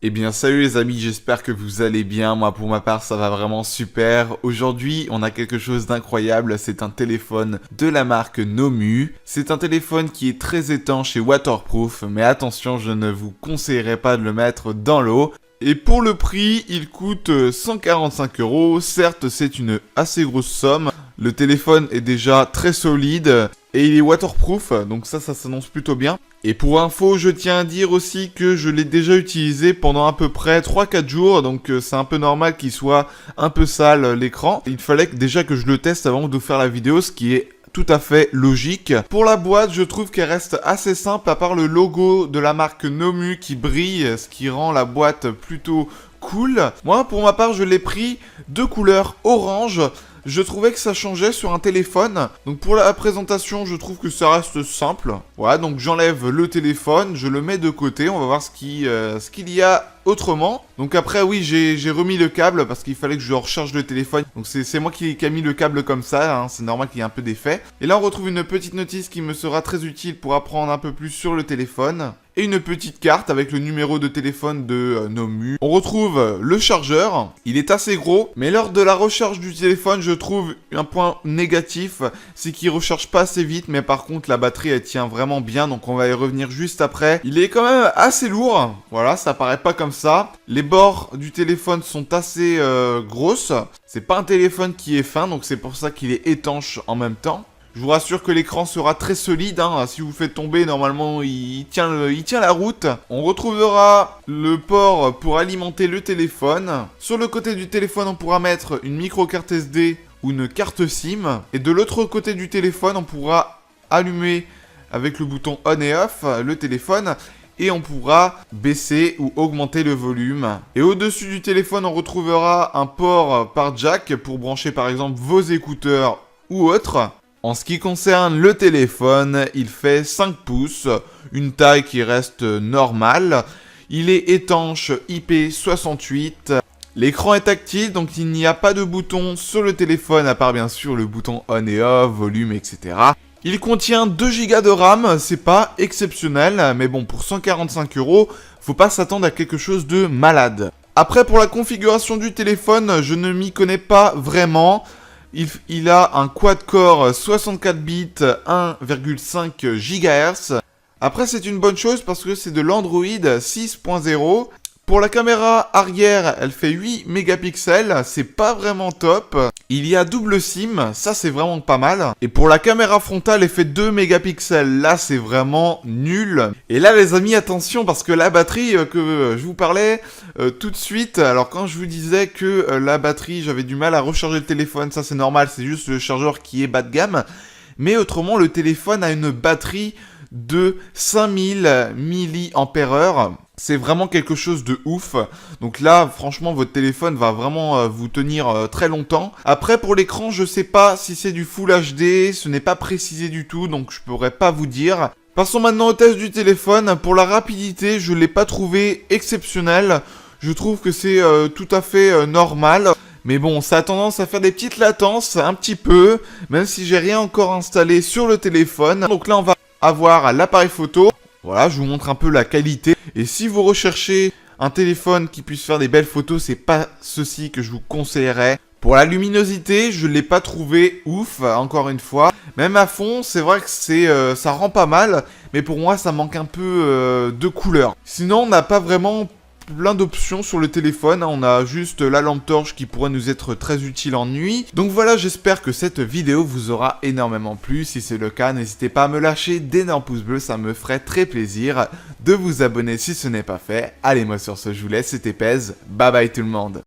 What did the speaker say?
Eh bien salut les amis, j'espère que vous allez bien, moi pour ma part ça va vraiment super. Aujourd'hui on a quelque chose d'incroyable, c'est un téléphone de la marque Nomu. C'est un téléphone qui est très étanche et waterproof, mais attention je ne vous conseillerais pas de le mettre dans l'eau. Et pour le prix, il coûte 145 €, certes c'est une assez grosse somme. Le téléphone est déjà très solide et il est waterproof, donc ça s'annonce plutôt bien. Et pour info, je tiens à dire aussi que je l'ai déjà utilisé pendant à peu près 3-4 jours, donc c'est un peu normal qu'il soit un peu sale l'écran. Il fallait déjà que je le teste avant de faire la vidéo, ce qui est tout à fait logique. Pour la boîte, je trouve qu'elle reste assez simple, à part le logo de la marque Nomu qui brille, ce qui rend la boîte plutôt cool. Moi, pour ma part, je l'ai pris de couleur orange. Je trouvais que ça changeait sur un téléphone. Donc pour la présentation, je trouve que ça reste simple. Voilà, donc j'enlève le téléphone, je le mets de côté. On va voir ce qu'il y a autrement. Donc après, oui, j'ai remis le câble parce qu'il fallait que je recharge le téléphone. Donc c'est moi qui ai mis le câble comme ça, hein. C'est normal qu'il y ait un peu d'effet. Et là, on retrouve une petite notice qui me sera très utile pour apprendre un peu plus sur le téléphone. Et une petite carte avec le numéro de téléphone de Nomu. On retrouve le chargeur. Il est assez gros, mais lors de la recharge du téléphone, je trouve un point négatif, c'est qu'il recharge pas assez vite, mais par contre la batterie elle tient vraiment bien, donc on va y revenir juste après. Il est quand même assez lourd, voilà, ça paraît pas comme ça. Les bords du téléphone sont assez grosses. C'est pas un téléphone qui est fin, donc c'est pour ça qu'il est étanche en même temps. Je vous rassure que l'écran sera très solide, hein. Si vous faites tomber, normalement il tient la route. On retrouvera le port pour alimenter le téléphone. Sur le côté du téléphone, on pourra mettre une micro carte SD ou une carte SIM. Et de l'autre côté du téléphone, on pourra allumer avec le bouton on et off le téléphone. Et on pourra baisser ou augmenter le volume. Et au-dessus du téléphone, on retrouvera un port par jack pour brancher par exemple vos écouteurs ou autres. En ce qui concerne le téléphone, il fait 5 pouces, une taille qui reste normale. Il est étanche IP68. L'écran est tactile, donc il n'y a pas de bouton sur le téléphone, à part bien sûr le bouton on et off, volume, etc. Il contient 2 Go de RAM, c'est pas exceptionnel, mais bon, pour 145 €, faut pas s'attendre à quelque chose de malade. Après, pour la configuration du téléphone, je ne m'y connais pas vraiment. Il a un quad-core 64 bits 1,5 GHz. Après, c'est une bonne chose parce que c'est de l'Android 6.0. Pour la caméra arrière, elle fait 8 mégapixels, c'est pas vraiment top. Il y a double SIM, ça c'est vraiment pas mal. Et pour la caméra frontale, elle fait 2 mégapixels, là c'est vraiment nul. Et là les amis, attention parce que la batterie que je vous parlais tout de suite, alors quand je vous disais que la batterie, j'avais du mal à recharger le téléphone, ça c'est normal, c'est juste le chargeur qui est bas de gamme. Mais autrement, le téléphone a une batterie de 5000 mAh. C'est vraiment quelque chose de ouf. Donc là, franchement, votre téléphone va vraiment vous tenir très longtemps. Après, pour l'écran, je sais pas si c'est du Full HD. Ce n'est pas précisé du tout, donc je pourrais pas vous dire. Passons maintenant au test du téléphone. Pour la rapidité, je l'ai pas trouvé exceptionnel. Je trouve que c'est tout à fait normal. Mais bon, ça a tendance à faire des petites latences, un petit peu. Même si j'ai rien encore installé sur le téléphone. Donc là, on va avoir l'appareil photo. Voilà, je vous montre un peu la qualité. Et si vous recherchez un téléphone qui puisse faire des belles photos, c'est pas ceci que je vous conseillerais. Pour la luminosité, je l'ai pas trouvé ouf, encore une fois. Même à fond, c'est vrai que ça rend pas mal, mais pour moi, ça manque un peu de couleur. Sinon, on n'a pas vraiment plein d'options sur le téléphone, on a juste la lampe torche qui pourrait nous être très utile en nuit. Donc voilà, j'espère que cette vidéo vous aura énormément plu. Si c'est le cas, n'hésitez pas à me lâcher d'énormes pouces bleus, ça me ferait très plaisir de vous abonner si ce n'est pas fait. Allez, moi sur ce, je vous laisse, c'était Pez, bye bye tout le monde.